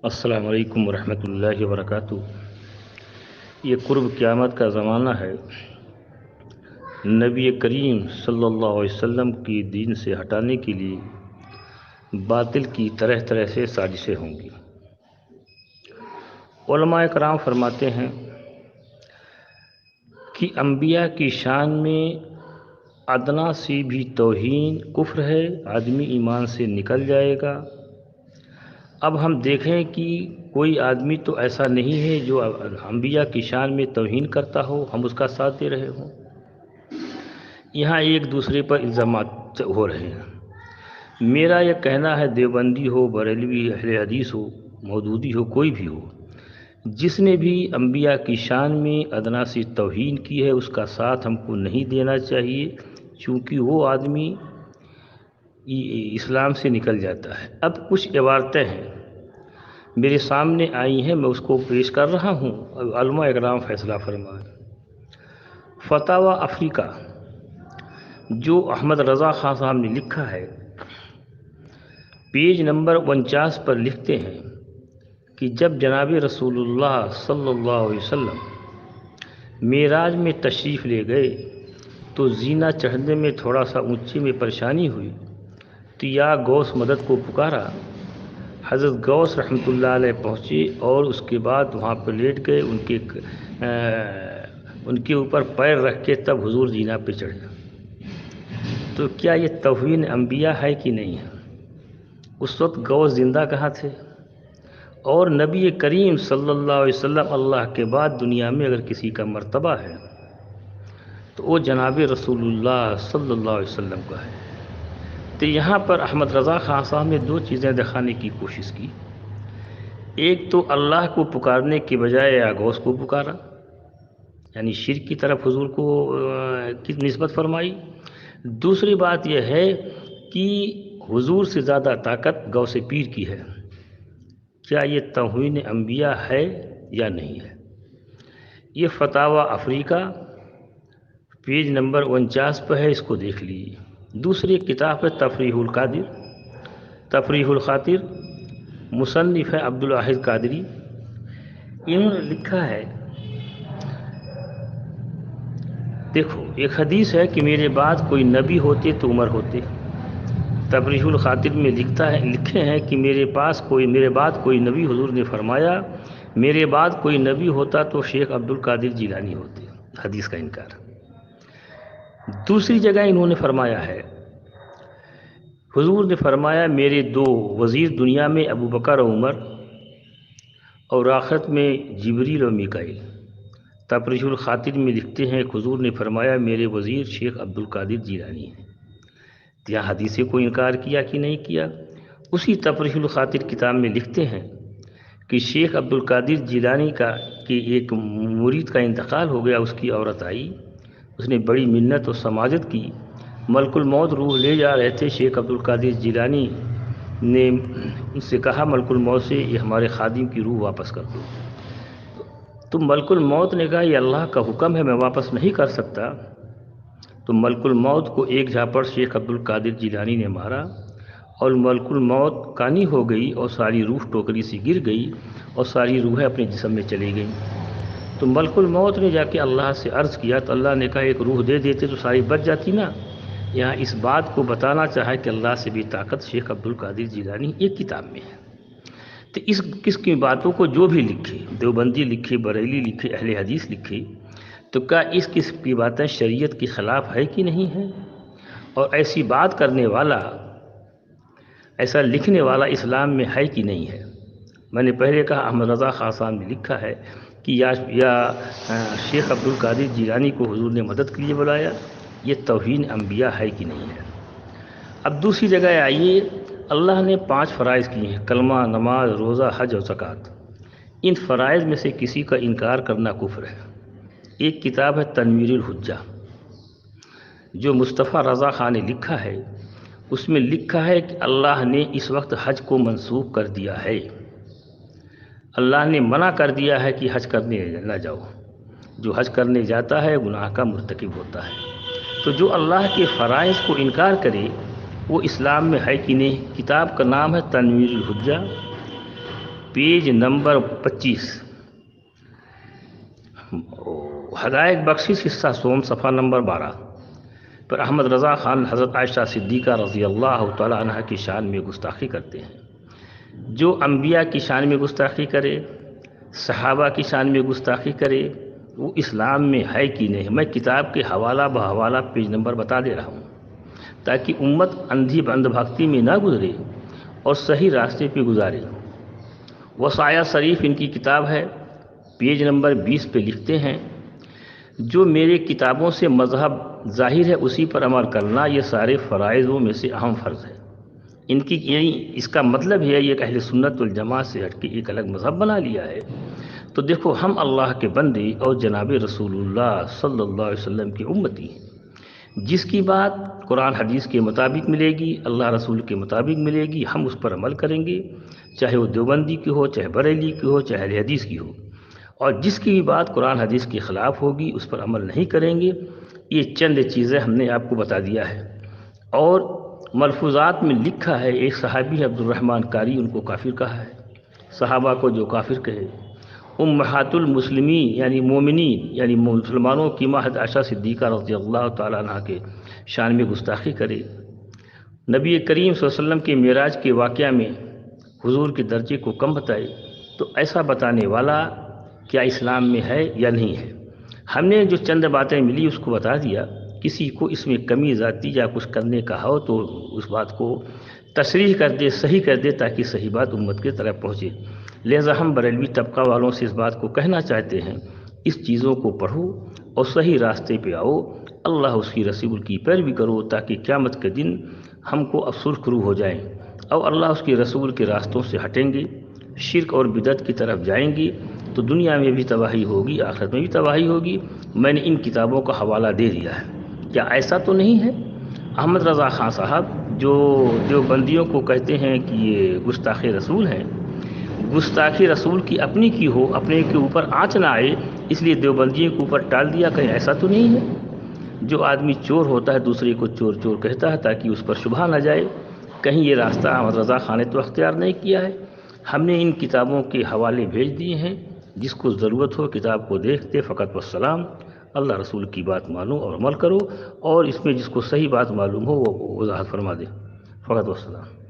السلام علیکم ورحمۃ اللہ وبرکاتہ۔ یہ قرب قیامت کا زمانہ ہے۔ نبی کریم صلی اللہ علیہ وسلم کی دین سے ہٹانے کے لیے باطل کی طرح طرح سے سازشیں ہوں گی۔ علماء کرام فرماتے ہیں کہ انبیاء کی شان میں ادنا سی بھی توہین کفر ہے، آدمی ایمان سے نکل جائے گا۔ اب ہم دیکھیں کہ کوئی آدمی تو ایسا نہیں ہے جو انبیاء کی شان میں توہین کرتا ہو، ہم اس کا ساتھ دے رہے ہوں۔ یہاں ایک دوسرے پر الزامات ہو رہے ہیں۔ میرا یہ کہنا ہے، دیوبندی ہو، بریلوی، اہل حدیث ہو، مودودی ہو، کوئی بھی ہو، جس نے بھی انبیاء کی شان میں ادنا سی توہین کی ہے، اس کا ساتھ ہم کو نہیں دینا چاہیے، چونکہ وہ آدمی اسلام سے نکل جاتا ہے۔ اب کچھ عبارتیں ہیں میرے سامنے آئی ہیں، میں اس کو پیش کر رہا ہوں، علماء اکرام فیصلہ فرمائیں۔ فتاوی افریقہ جو احمد رضا خان صاحب نے لکھا ہے، پیج نمبر 49 پر لکھتے ہیں کہ جب جناب رسول اللہ صلی اللہ علیہ وسلم معراج میں تشریف لے گئے تو زینہ چڑھنے میں تھوڑا سا اونچی میں پریشانی ہوئی تو یا غوث مدد کو پکارا۔ حضرت غوث رحمۃ اللہ علیہ پہنچے اور اس کے بعد وہاں پہ لیٹ گئے، ان کے اوپر پیر رکھ کے تب حضور زینہ پہ چڑھے۔ تو کیا یہ توہین انبیاء ہے کہ نہیں ہے؟ اس وقت غوث زندہ کہاں تھے؟ اور نبی کریم صلی اللہ علیہ وسلم اللہ کے بعد دنیا میں اگر کسی کا مرتبہ ہے تو وہ جناب رسول اللہ صلی اللہ علیہ وسلم کا ہے۔ تو یہاں پر احمد رضا خان صاحب نے دو چیزیں دکھانے کی کوشش کی۔ ایک تو اللہ کو پکارنے کے بجائے یا غوث کو پکارا، یعنی شرک کی طرف حضور کو کی نسبت فرمائی۔ دوسری بات یہ ہے کہ حضور سے زیادہ طاقت غوث پیر کی ہے۔ کیا یہ توہین انبیاء ہے یا نہیں ہے؟ یہ فتاوی افریقہ پیج نمبر 49 پہ ہے، اس کو دیکھ لیجیے۔ دوسری کتاب ہے تفریح الخاطر، مصنف ہے عبدالواحد قادری۔ انہوں نے لکھا ہے، دیکھو ایک حدیث ہے کہ میرے بعد کوئی نبی ہوتے تو عمر ہوتے۔ تفریح الخاطر میں لکھے ہیں کہ میرے بعد کوئی نبی، حضور نے فرمایا میرے بعد کوئی نبی ہوتا تو شیخ عبد القادر جیلانی ہوتے۔ حدیث کا انکار۔ دوسری جگہ انہوں نے فرمایا ہے، حضور نے فرمایا میرے دو وزیر دنیا میں ابو بکر و عمر، اور آخرت میں جبریل و میکائیل۔ تفریح الخاطر میں لکھتے ہیں کہ حضور نے فرمایا میرے وزیر شیخ عبد القادر جیلانی ہیں۔ یہاں حدیثیں کو انکار کیا کہ نہیں کیا؟ اسی تفریح الخاطر کتاب میں لکھتے ہیں کہ شیخ عبد القادر جیلانی کہ ایک مرید کا انتقال ہو گیا، اس کی عورت آئی، اس نے بڑی منت و سماجت کی، ملک الموت روح لے جا رہے تھے، شیخ عبد القادر جیلانی نے ان سے کہا ملک الموت سے یہ ہمارے خادم کی روح واپس کر دو۔ تو ملک الموت نے کہا یہ اللہ کا حکم ہے، میں واپس نہیں کر سکتا۔ تو ملک الموت کو ایک جھاپڑ شیخ عبد القادر جیلانی نے مارا اور ملک الموت کانی ہو گئی اور ساری روح ٹوکری سے گر گئی اور ساری روحیں اپنے جسم میں چلی گئیں۔ تو ملک الموت نے جا کے اللہ سے عرض کیا تو اللہ نے کہا ایک روح دے دیتے تو ساری بچ جاتی نا۔ یہاں اس بات کو بتانا چاہا کہ اللہ سے بھی طاقت شیخ عبد القادر جیلانی ایک کتاب میں ہے۔ تو اس قسم کی باتوں کو جو بھی لکھے، دیوبندی لکھے، بریلی لکھے، اہل حدیث لکھے، تو کیا اس قسم کی باتیں شریعت کے خلاف ہے کہ نہیں ہے؟ اور ایسی بات کرنے والا، ایسا لکھنے والا اسلام میں ہے کہ نہیں ہے؟ میں نے پہلے کہا احمد رضا خان صاحب نے لکھا ہے کہ یا شیخ عبد القادر جیلانی کو حضور نے مدد کے لیے بلایا، یہ توہین انبیاء ہے کہ نہیں ہے؟ اب دوسری جگہ آئیے، اللہ نے 5 فرائض کیے ہیں، کلمہ، نماز، روزہ، حج اور زکوٰۃ۔ ان فرائض میں سے کسی کا انکار کرنا کفر ہے۔ ایک کتاب ہے تنویر الحجہ جو مصطفیٰ رضا خان نے لکھا ہے، اس میں لکھا ہے کہ اللہ نے اس وقت حج کو منسوخ کر دیا ہے۔ اللہ نے منع کر دیا ہے کہ حج کرنے نہ جاؤ، جو حج کرنے جاتا ہے گناہ کا مرتکب ہوتا ہے۔ تو جو اللہ کے فرائض کو انکار کرے وہ اسلام میں ہے کہ نہیں؟ کتاب کا نام ہے تنویر الحجہ، پیج نمبر 25، ہدایت بخشش حصہ سوم صفحہ نمبر 12 پر احمد رضا خان حضرت عائشہ صدیقہ رضی اللہ تعالی عنہ کی شان میں گستاخی کرتے ہیں۔ جو انبیاء کی شان میں گستاخی کرے، صحابہ کی شان میں گستاخی کرے، وہ اسلام میں ہے کہ نہیں؟ میں کتاب کے حوالہ بحوالہ پیج نمبر بتا دے رہا ہوں تاکہ امت اندھی بند بھکتی میں نہ گزرے اور صحیح راستے پہ گزارے۔ وصایا شریف ان کی کتاب ہے، پیج نمبر 20 پہ لکھتے ہیں، جو میرے کتابوں سے مذہب ظاہر ہے اسی پر عمل کرنا یہ سارے فرائضوں میں سے اہم فرض ہے۔ ان کی یعنی اس کا مطلب ہے یہ کہ اہل سنت والجماعت سے ہٹ کے ایک الگ مذہب بنا لیا ہے۔ تو دیکھو ہم اللہ کے بندے اور جناب رسول اللہ صلی اللہ علیہ وسلم کی امتی ہیں، جس کی بات قرآن حدیث کے مطابق ملے گی، اللہ رسول کے مطابق ملے گی، ہم اس پر عمل کریں گے، چاہے وہ دیوبندی کی ہو، چاہے بریلی کی ہو، چاہے اہل حدیث کی ہو۔ اور جس کی بھی بات قرآن حدیث کے خلاف ہوگی اس پر عمل نہیں کریں گے۔ یہ چند چیزیں ہم نے آپ کو بتا دیا ہے۔ اور ملفوظات میں لکھا ہے، ایک صحابی عبد الرحمن قاری ان کو کافر کہا ہے، صحابہ کو جو کافر کہے، امہات المسلمین یعنی مومنین یعنی مسلمانوں کی ماں حضرت عائشہ صدیقہ رضی اللہ تعالیٰ عنہ کے شان میں گستاخی کرے، نبی کریم صلی اللہ علیہ وسلم کے معراج کے واقعہ میں حضور کے درجے کو کم بتائے، تو ایسا بتانے والا کیا اسلام میں ہے یا نہیں ہے؟ ہم نے جو چند باتیں ملی اس کو بتا دیا۔ کسی کو اس میں کمی ذاتی یا کچھ کرنے کا ہو تو اس بات کو تصریح کر دے، صحیح کر دے، تاکہ صحیح بات امت کی طرف پہنچے۔ لہذا ہم بریلوی طبقہ والوں سے اس بات کو کہنا چاہتے ہیں، اس چیزوں کو پڑھو اور صحیح راستے پہ آؤ، اللہ اس کی رسول کی پیروی کرو، تاکہ قیامت کے دن ہم کو اب سرخرو ہو جائیں اور اللہ اس کے رسول کے راستوں سے ہٹیں گے، شرک اور بدعت کی طرف جائیں گے، تو دنیا میں بھی تباہی ہوگی، آخرت میں بھی تباہی ہوگی۔ میں نے ان کتابوں کا حوالہ دے دیا ہے۔ کیا ایسا تو نہیں ہے؟ احمد رضا خان صاحب جو دیوبندیوں کو کہتے ہیں کہ یہ گستاخ رسول ہیں، گستاخ رسول کی اپنی کی ہو، اپنے کے اوپر آنچ نہ آئے اس لیے دیوبندیوں کے اوپر ٹال دیا، کہیں ایسا تو نہیں ہے؟ جو آدمی چور ہوتا ہے دوسرے کو چور چور کہتا ہے تاکہ اس پر شبہ نہ جائے، کہیں یہ راستہ احمد رضا خان نے تو اختیار نہیں کیا ہے۔ ہم نے ان کتابوں کے حوالے بھیج دیے ہیں، جس کو ضرورت ہو کتاب کو دیکھتے فقط والسلام، اللہ رسول کی بات مانو اور عمل کرو، اور اس میں جس کو صحیح بات معلوم ہو وہ وضاحت فرما دے، فقط والسلام۔